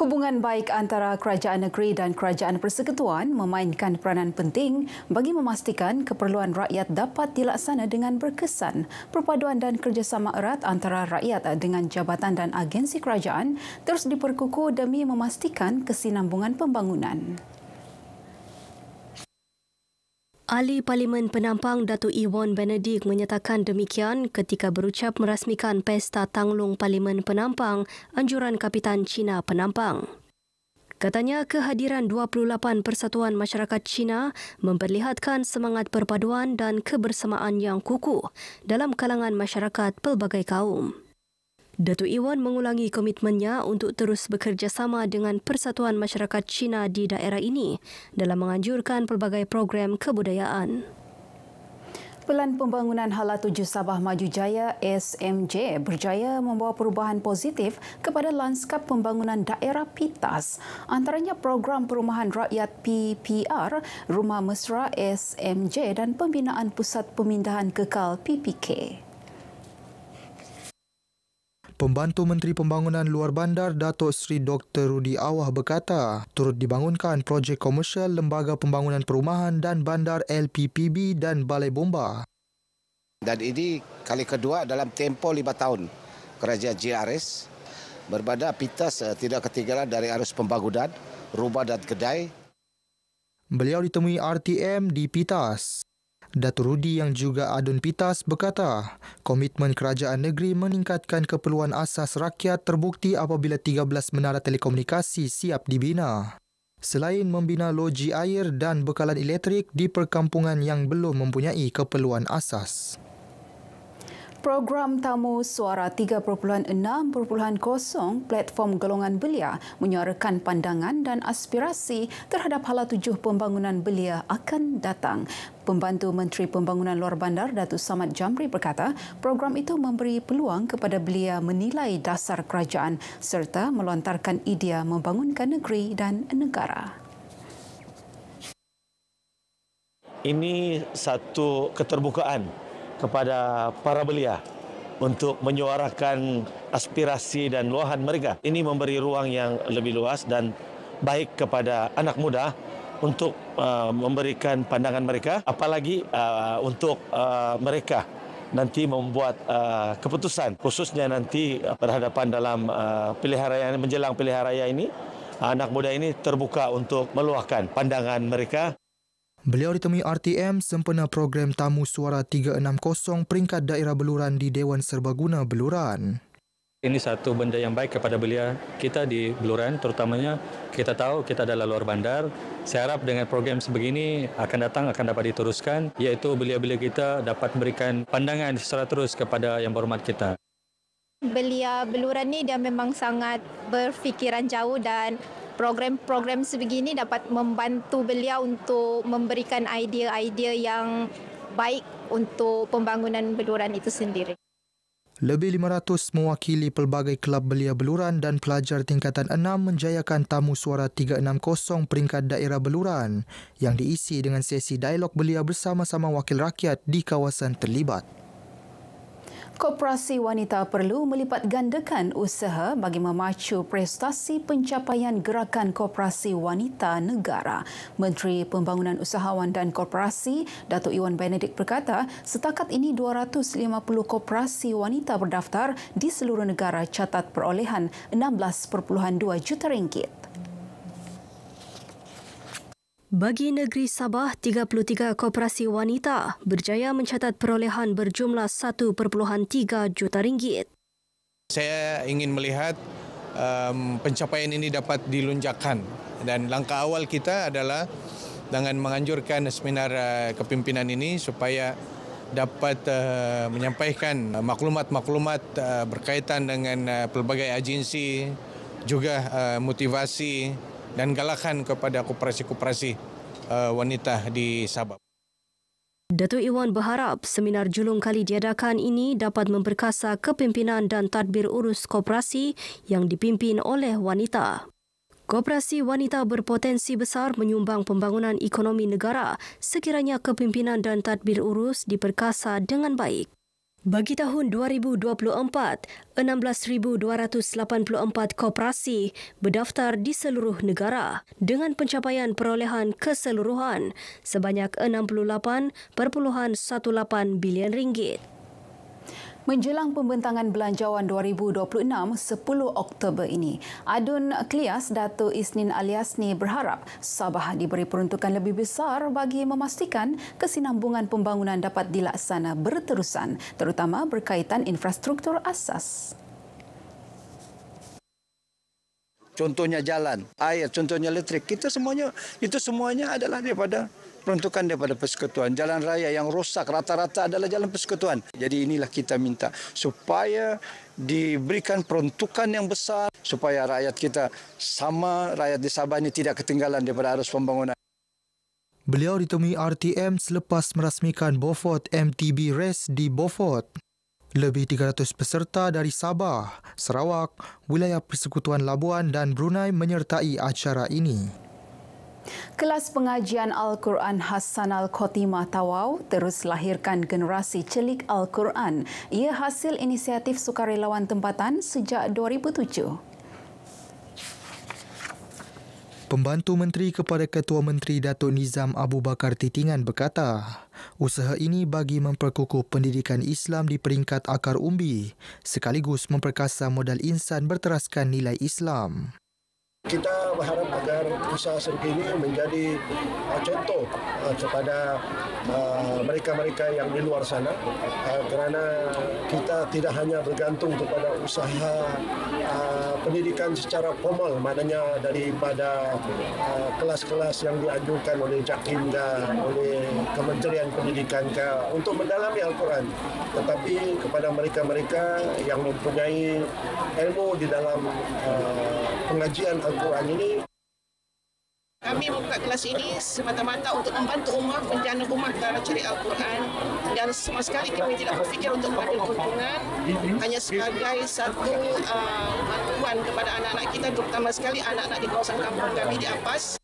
Hubungan baik antara kerajaan negeri dan kerajaan persekutuan memainkan peranan penting bagi memastikan keperluan rakyat dapat dilaksana dengan berkesan. Perpaduan dan kerjasama erat antara rakyat dengan jabatan dan agensi kerajaan terus diperkukuh demi memastikan kesinambungan pembangunan. Ahli Parlimen Penampang Datuk Ewan Benedict menyatakan demikian ketika berucap merasmikan Pesta Tanglung Parlimen Penampang Anjuran Kapitan Cina Penampang. Katanya kehadiran 28 persatuan masyarakat Cina memperlihatkan semangat perpaduan dan kebersamaan yang kukuh dalam kalangan masyarakat pelbagai kaum. Datuk Ewan mengulangi komitmennya untuk terus bekerjasama dengan Persatuan Masyarakat Cina di daerah ini dalam menganjurkan pelbagai program kebudayaan. Pelan Pembangunan Hala 7 Sabah Maju Jaya SMJ berjaya membawa perubahan positif kepada lanskap pembangunan daerah PITAS. Antaranya program perumahan rakyat PPR, Rumah Mesra SMJ dan pembinaan Pusat Pemindahan Kekal PPK. Pembantu Menteri Pembangunan Luar Bandar Datuk Seri Dr. Rudi Awah berkata, turut dibangunkan projek komersial Lembaga Pembangunan Perumahan dan Bandar LPPB dan Balai Bomba. Dan ini kali kedua dalam tempoh 5 tahun kerajaan GRS berbada PITAS tidak ketinggalan dari arus pembangunan rumah dan kedai. Beliau ditemui RTM di PITAS. Datuk Rudi yang juga adun PITAS berkata, komitmen kerajaan negeri meningkatkan keperluan asas rakyat terbukti apabila 13 menara telekomunikasi siap dibina. Selain membina loji air dan bekalan elektrik di perkampungan yang belum mempunyai keperluan asas. Program Tamu Suara 3.0.0 platform golongan belia menyuarakan pandangan dan aspirasi terhadap hala 7 pembangunan belia akan datang. Pembantu Menteri Pembangunan Luar Bandar Datuk Samad Jamri berkata, program itu memberi peluang kepada belia menilai dasar kerajaan serta melontarkan idea membangunkan negeri dan negara. Ini satu keterbukaan kepada para belia untuk menyuarakan aspirasi dan luahan mereka. Ini memberi ruang yang lebih luas dan baik kepada anak muda untuk memberikan pandangan mereka, apalagi untuk mereka nanti membuat keputusan, khususnya nanti berhadapan dalam pilihan raya, menjelang pilihan raya ini, anak muda ini terbuka untuk meluahkan pandangan mereka. Beliau ditemui RTM sempena program Tamu Suara 360 peringkat daerah Beluran di Dewan Serbaguna Beluran. Ini satu benda yang baik kepada belia kita di Beluran, terutamanya kita tahu kita adalah luar bandar. Saya harap dengan program sebegini akan dapat diteruskan, iaitu belia-belia kita dapat memberikan pandangan secara terus kepada yang berhormat kita. Belia Beluran ni dia memang sangat berfikiran jauh dan program-program sebegini dapat membantu belia untuk memberikan idea-idea yang baik untuk pembangunan Beluran itu sendiri. Lebih 500 mewakili pelbagai kelab belia Beluran dan pelajar tingkatan 6 menjayakan Tamu Suara 360 peringkat daerah Beluran yang diisi dengan sesi dialog belia bersama-sama wakil rakyat di kawasan terlibat. Koperasi wanita perlu melipat gandakan usaha bagi memacu prestasi pencapaian gerakan koperasi wanita negara. Menteri Pembangunan Usahawan dan Koperasi Datuk Ewan Benedict berkata, setakat ini 250 koperasi wanita berdaftar di seluruh negara catat perolehan 16.2 juta ringgit. Bagi negeri Sabah, 33 koperasi wanita berjaya mencatat perolehan berjumlah 1.3 juta ringgit. Saya ingin melihat pencapaian ini dapat dilunjakkan dan langkah awal kita adalah dengan menganjurkan seminar kepimpinan ini supaya dapat menyampaikan maklumat-maklumat berkaitan dengan pelbagai agensi, juga motivasi dan galakan kepada koperasi-koperasi wanita di Sabah. Datuk Ewan berharap seminar julung kali diadakan ini dapat memperkasa kepimpinan dan tadbir urus koperasi yang dipimpin oleh wanita. Koperasi wanita berpotensi besar menyumbang pembangunan ekonomi negara sekiranya kepimpinan dan tadbir urus diperkasa dengan baik. Bagi tahun 2024, 16,284 koperasi berdaftar di seluruh negara dengan pencapaian perolehan keseluruhan sebanyak 68.18 bilion ringgit. Menjelang pembentangan Belanjawan 2026 10 Oktober ini, Adun Klias Dato' Isnin Aliasni berharap Sabah diberi peruntukan lebih besar bagi memastikan kesinambungan pembangunan dapat dilaksana berterusan, terutama berkaitan infrastruktur asas. Contohnya jalan, air, contohnya elektrik. Itu semuanya adalah daripada peruntukan daripada persekutuan. Jalan raya yang rosak rata-rata adalah jalan persekutuan. Jadi inilah kita minta supaya diberikan peruntukan yang besar supaya rakyat kita sama, rakyat di Sabah ini tidak ketinggalan daripada arus pembangunan. Beliau ditemui RTM selepas merasmikan Beaufort MTB Race di Beaufort. Lebih 300 peserta dari Sabah, Sarawak, wilayah Persekutuan Labuan dan Brunei menyertai acara ini. Kelas pengajian Al-Quran Hassanal Khotimah Tawau terus lahirkan generasi celik Al-Quran. Ia hasil inisiatif sukarelawan tempatan sejak 2007. Pembantu Menteri kepada Ketua Menteri Datuk Nizam Abu Bakar Titingan berkata, usaha ini bagi memperkukuh pendidikan Islam di peringkat akar umbi sekaligus memperkasa modal insan berteraskan nilai Islam. Kita berharap agar usaha seperti ini menjadi contoh kepada mereka-mereka yang di luar sana kerana kita tidak hanya bergantung kepada usaha pendidikan secara formal, maknanya daripada kelas-kelas yang dianjurkan oleh JAKIM dan oleh Kementerian Pendidikan untuk mendalami Al-Quran, tetapi kepada mereka-mereka yang mempunyai ilmu di dalam pengajian Al-Quran ini. Kami membuka kelas ini semata-mata untuk membantu umat menjana umat dalam cari Al-Quran, dan sama sekali kami tidak berfikir untuk mengambil keuntungan, hanya sebagai satu bantuan kepada anak-anak kita, terutama sekali anak-anak di kawasan kampung kami di Apas.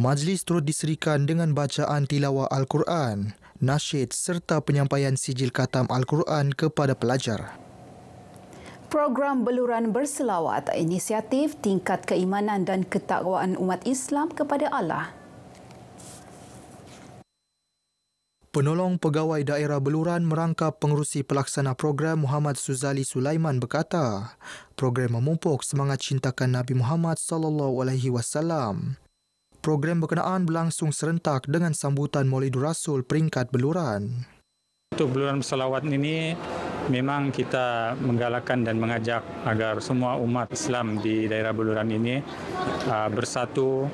Majlis turut diserikan dengan bacaan tilawah Al-Quran, nasyid serta penyampaian sijil khatam Al-Quran kepada pelajar. Program Beluran Berselawat, inisiatif tingkat keimanan dan ketakwaan umat Islam kepada Allah. Penolong Pegawai Daerah Beluran merangkap pengerusi pelaksana program Muhammad Suzali Sulaiman berkata, program memupuk semangat cintakan Nabi Muhammad SAW. Program berkenaan berlangsung serentak dengan sambutan Maulidur Rasul peringkat Beluran. Untuk Beluran Berselawat ini memang kita menggalakkan dan mengajak agar semua umat Islam di daerah Beluran ini bersatu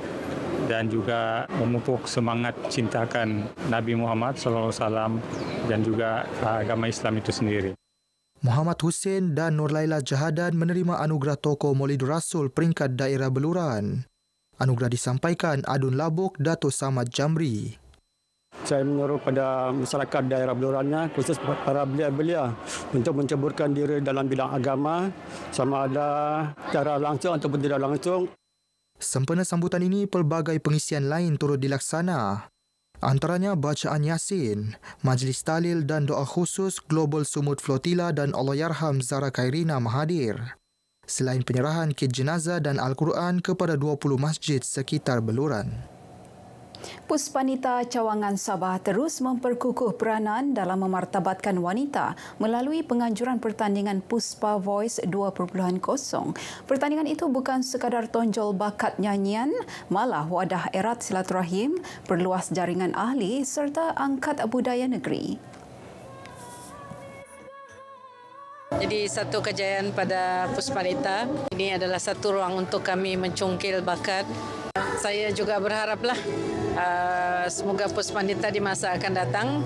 dan juga memupuk semangat cintakan Nabi Muhammad SAW dan juga agama Islam itu sendiri. Muhammad Hussein dan Nur Laila Jahadan menerima anugerah tokoh Maulidur Rasul peringkat daerah Beluran. Anugerah disampaikan Adun Labuk Dato' Samad Jamri. Saya menyuruh pada masyarakat daerah Belurannya, khusus para belia-belia, untuk menceburkan diri dalam bidang agama, sama ada secara langsung ataupun tidak langsung. Sempena sambutan ini, pelbagai pengisian lain turut dilaksana. Antaranya bacaan Yasin, majlis talil dan doa khusus Global Sumut Flotilla dan Allahyarham Zara Khairina Mahathir. Selain penyerahan kit jenazah dan Al-Quran kepada 20 masjid sekitar Beluran. Puspanita Cawangan Sabah terus memperkukuh peranan dalam memartabatkan wanita melalui penganjuran pertandingan Puspa Voice 2.0. Pertandingan itu bukan sekadar tonjol bakat nyanyian, malah wadah erat silaturahim, perluas jaringan ahli serta angkat budaya negeri. Jadi satu kejayaan pada Puspanita. Ini adalah satu ruang untuk kami mencungkil bakat. Saya juga berharaplah semoga Puspanita di masa akan datang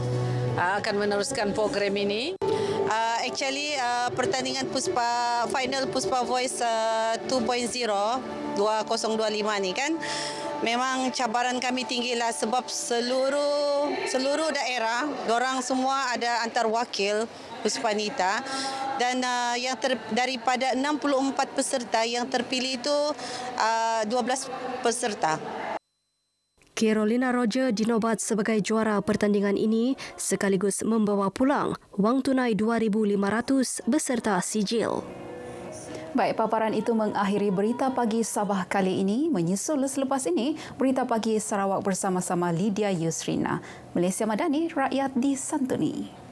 akan meneruskan program ini. Pertandingan final Puspa Voice 2.0 2025 ni kan memang cabaran kami tinggilah sebab seluruh daerah dorang semua ada antar wakil Puspanita dan daripada 64 peserta yang terpilih itu 12 peserta. Carolina Roger dinobat sebagai juara pertandingan ini sekaligus membawa pulang wang tunai 2,500 beserta sijil. Baik, paparan itu mengakhiri Berita Pagi Sabah kali ini. Menyusul selepas ini, Berita Pagi Sarawak bersama-sama Lydia Yusrina. Malaysia Madani, rakyat disantuni.